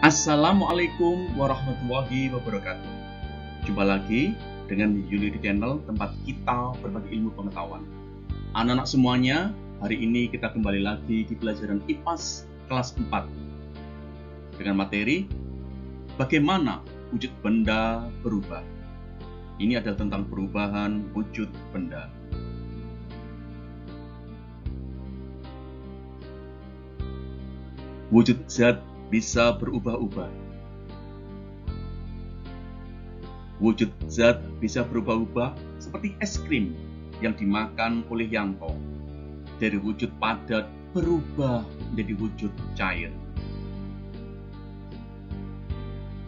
Assalamualaikum warahmatullahi wabarakatuh. Jumpa lagi dengan Yuli di channel tempat kita berbagi ilmu pengetahuan. Anak-anak semuanya, hari ini kita kembali lagi di pelajaran IPAS kelas 4 dengan materi bagaimana wujud benda berubah. Ini adalah tentang perubahan wujud benda. Wujud zat bisa berubah-ubah. Wujud zat bisa berubah-ubah seperti es krim yang dimakan oleh Yanto. Dari wujud padat berubah menjadi wujud cair.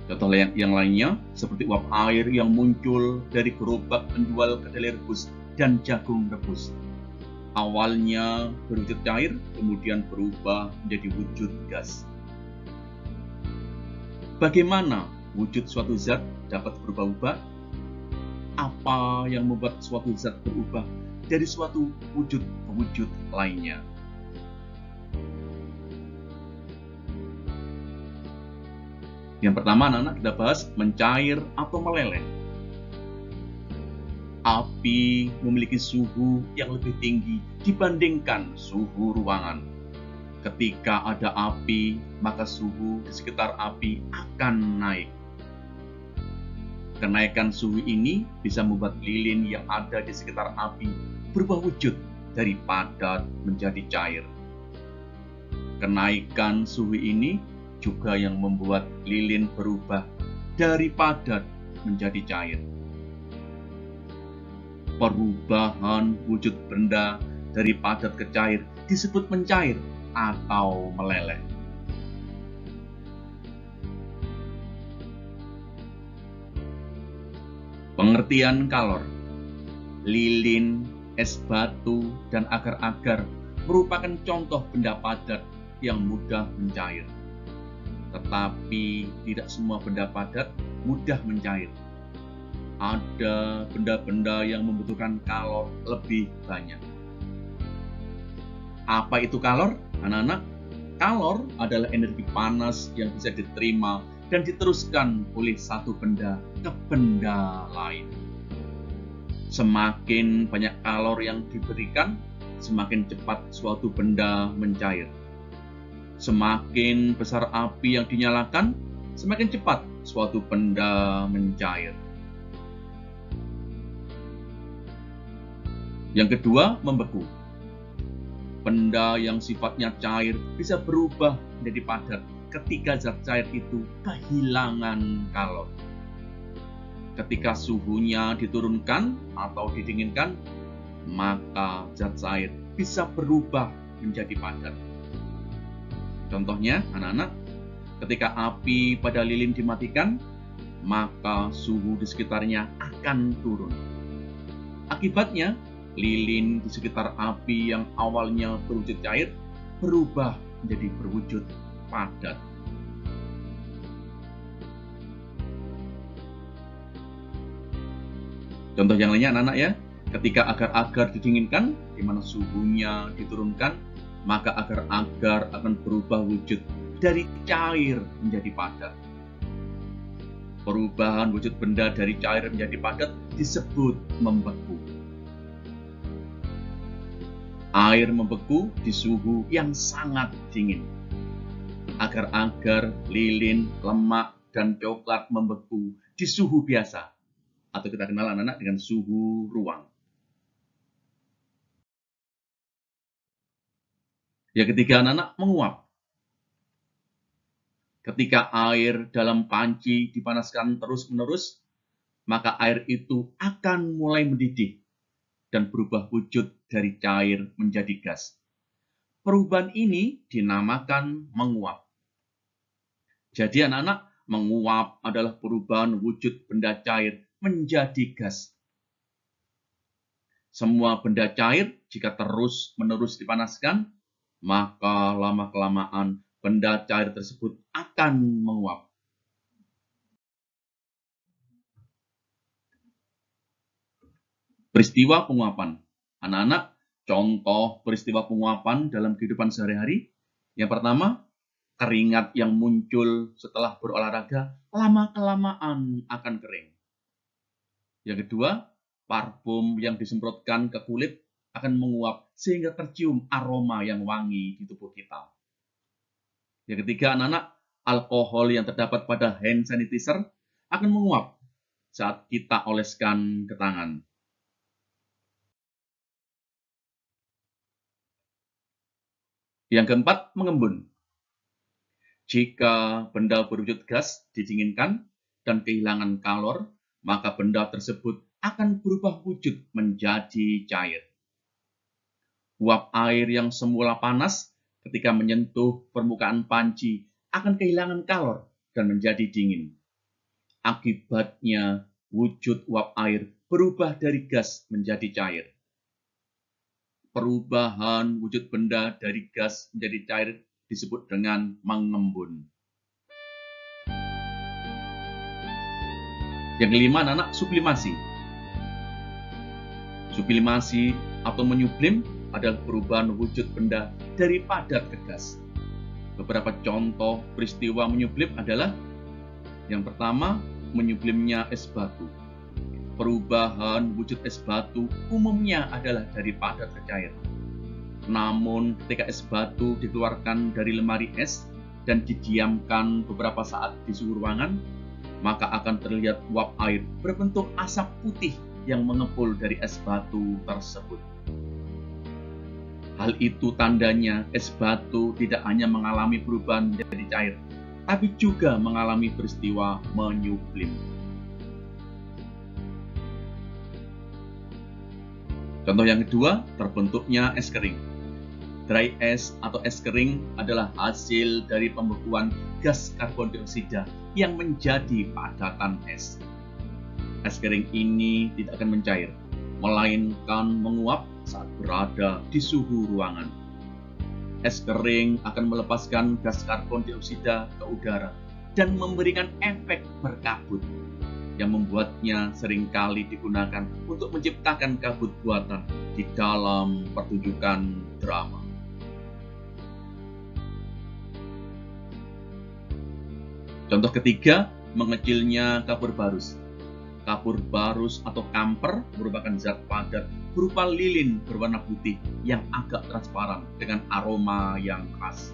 Contoh yang lainnya seperti uap air yang muncul dari gerobak penjual kedelai rebus dan jagung rebus. Awalnya berwujud cair, kemudian berubah menjadi wujud gas. Bagaimana wujud suatu zat dapat berubah-ubah? Apa yang membuat suatu zat berubah dari suatu wujud ke wujud lainnya? Yang pertama, anak-anak, kita bahas mencair atau meleleh. Api memiliki suhu yang lebih tinggi dibandingkan suhu ruangan. Ketika ada api, maka suhu di sekitar api akan naik. Kenaikan suhu ini bisa membuat lilin yang ada di sekitar api berubah wujud dari padat menjadi cair. Kenaikan suhu ini juga yang membuat lilin berubah dari padat menjadi cair. Perubahan wujud benda dari padat ke cair disebut mencair atau meleleh. Pengertian kalor. Lilin, es batu, dan agar-agar merupakan contoh benda padat yang mudah mencair. Tetapi tidak semua benda padat mudah mencair. Ada benda-benda yang membutuhkan kalor lebih banyak. Apa itu kalor? Anak-anak, kalor adalah energi panas yang bisa diterima dan diteruskan oleh satu benda ke benda lain. Semakin banyak kalor yang diberikan, semakin cepat suatu benda mencair. Semakin besar api yang dinyalakan, semakin cepat suatu benda mencair. Yang kedua, membeku. Benda yang sifatnya cair bisa berubah menjadi padat ketika zat cair itu kehilangan kalor. Ketika suhunya diturunkan atau didinginkan, maka zat cair bisa berubah menjadi padat. Contohnya, anak-anak, ketika api pada lilin dimatikan, maka suhu di sekitarnya akan turun. Akibatnya, lilin di sekitar api yang awalnya berwujud cair berubah menjadi berwujud padat. Contoh yang lainnya, anak-anak ya, ketika agar-agar didinginkan, di mana suhunya diturunkan, maka agar-agar akan berubah wujud dari cair menjadi padat. Perubahan wujud benda dari cair menjadi padat disebut membeku. Air membeku di suhu yang sangat dingin. Agar-agar, lilin, lemak, dan coklat membeku di suhu biasa, atau kita kenal anak-anak dengan suhu ruang. Yang ketiga, anak-anak, menguap. Ketika air dalam panci dipanaskan terus-menerus, maka air itu akan mulai mendidih dan berubah wujud dari cair menjadi gas. Perubahan ini dinamakan menguap. Jadi anak-anak, menguap adalah perubahan wujud benda cair menjadi gas. Semua benda cair jika terus-menerus dipanaskan, maka lama-kelamaan benda cair tersebut akan menguap. Peristiwa penguapan. Anak-anak, contoh peristiwa penguapan dalam kehidupan sehari-hari. Yang pertama, Keringat yang muncul setelah berolahraga lama-kelamaan akan kering. Yang kedua, parfum yang disemprotkan ke kulit akan menguap sehingga tercium aroma yang wangi di tubuh kita. Yang ketiga, anak-anak, alkohol yang terdapat pada hand sanitizer akan menguap saat kita oleskan ke tangan. Yang keempat, mengembun. Jika benda berwujud gas didinginkan dan kehilangan kalor, maka benda tersebut akan berubah wujud menjadi cair. Uap air yang semula panas ketika menyentuh permukaan panci akan kehilangan kalor dan menjadi dingin. Akibatnya, wujud uap air berubah dari gas menjadi cair. Perubahan wujud benda dari gas menjadi cair disebut dengan mengembun. Yang kelima, anak-anak, sublimasi. Sublimasi atau menyublim adalah perubahan wujud benda dari padat ke gas. Beberapa contoh peristiwa menyublim adalah: yang pertama, menyublimnya es batu. Perubahan wujud es batu umumnya adalah dari padat ke cair. Namun, ketika es batu dikeluarkan dari lemari es dan didiamkan beberapa saat di suhu ruangan, maka akan terlihat uap air berbentuk asap putih yang mengepul dari es batu tersebut. Hal itu tandanya es batu tidak hanya mengalami perubahan menjadi cair, tapi juga mengalami peristiwa menyublim. Contoh yang kedua, terbentuknya es kering. Dry ice atau es kering adalah hasil dari pembekuan gas karbon dioksida yang menjadi padatan es. Es kering ini tidak akan mencair, melainkan menguap saat berada di suhu ruangan. Es kering akan melepaskan gas karbon dioksida ke udara dan memberikan efek berkabut, yang membuatnya seringkali digunakan untuk menciptakan kabut buatan di dalam pertunjukan drama. Contoh ketiga, mengecilnya kapur barus. Kapur barus atau kamper merupakan zat padat berupa lilin berwarna putih yang agak transparan dengan aroma yang khas.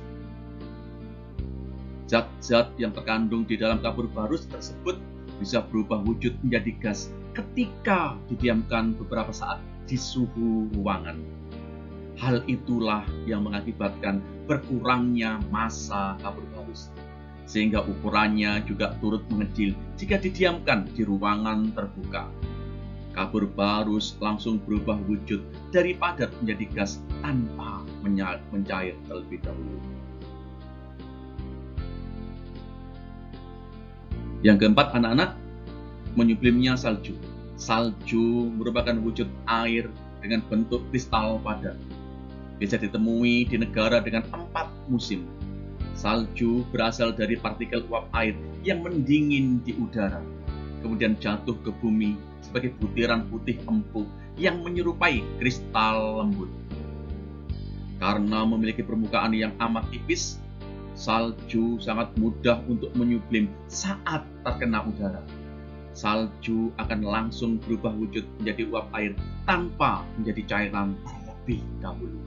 Zat-zat yang terkandung di dalam kapur barus tersebut bisa berubah wujud menjadi gas ketika didiamkan beberapa saat di suhu ruangan. Hal itulah yang mengakibatkan berkurangnya massa kapur barus, sehingga ukurannya juga turut mengecil jika didiamkan di ruangan terbuka. Kapur barus langsung berubah wujud dari padat menjadi gas tanpa mencair terlebih dahulu. Yang keempat, anak-anak, menyublimnya salju. Salju merupakan wujud air dengan bentuk kristal padat. Bisa ditemui di negara dengan 4 musim. Salju berasal dari partikel uap air yang mendingin di udara, kemudian jatuh ke bumi sebagai butiran putih empuk yang menyerupai kristal lembut. Karena memiliki permukaan yang amat tipis, salju sangat mudah untuk menyublim saat terkena udara. Salju akan langsung berubah wujud menjadi uap air tanpa menjadi cairan terlebih dahulu.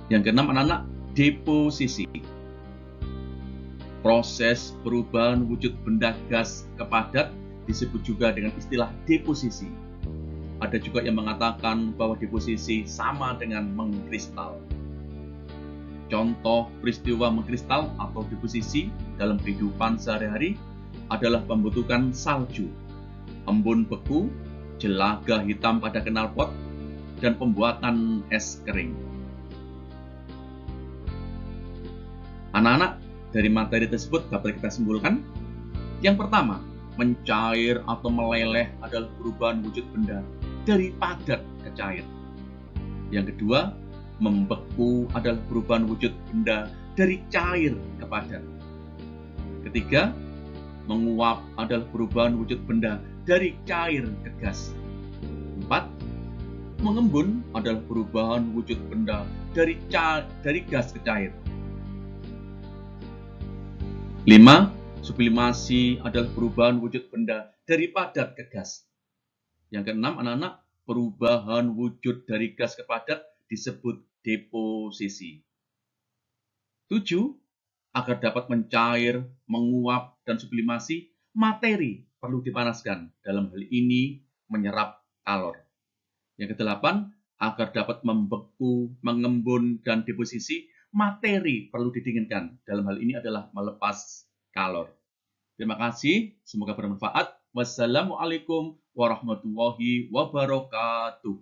Yang keenam, anak-anak, deposisi. Proses perubahan wujud benda gas ke padat disebut juga dengan istilah deposisi. Ada juga yang mengatakan bahwa deposisi sama dengan mengkristal. Contoh peristiwa mengkristal atau deposisi dalam kehidupan sehari-hari adalah pembentukan salju, embun beku, jelaga hitam pada knalpot, dan pembuatan es kering. Anak-anak, dari materi tersebut dapat kita simpulkan: yang pertama, mencair atau meleleh adalah perubahan wujud benda dari padat ke cair. Yang kedua, membeku adalah perubahan wujud benda dari cair ke padat. Ketiga, menguap adalah perubahan wujud benda dari cair ke gas. 4, mengembun adalah perubahan wujud benda dari gas ke cair. 5. Sublimasi adalah perubahan wujud benda dari padat ke gas. Yang keenam, anak-anak, perubahan wujud dari gas ke padat disebut deposisi. 7. Agar dapat mencair, menguap, dan sublimasi, materi perlu dipanaskan. Dalam hal ini, menyerap kalor. Yang kedelapan, agar dapat membeku, mengembun, dan deposisi, materi perlu didinginkan. Dalam hal ini adalah melepas kalor. Terima kasih, semoga bermanfaat. Wassalamualaikum warahmatullahi wabarakatuh.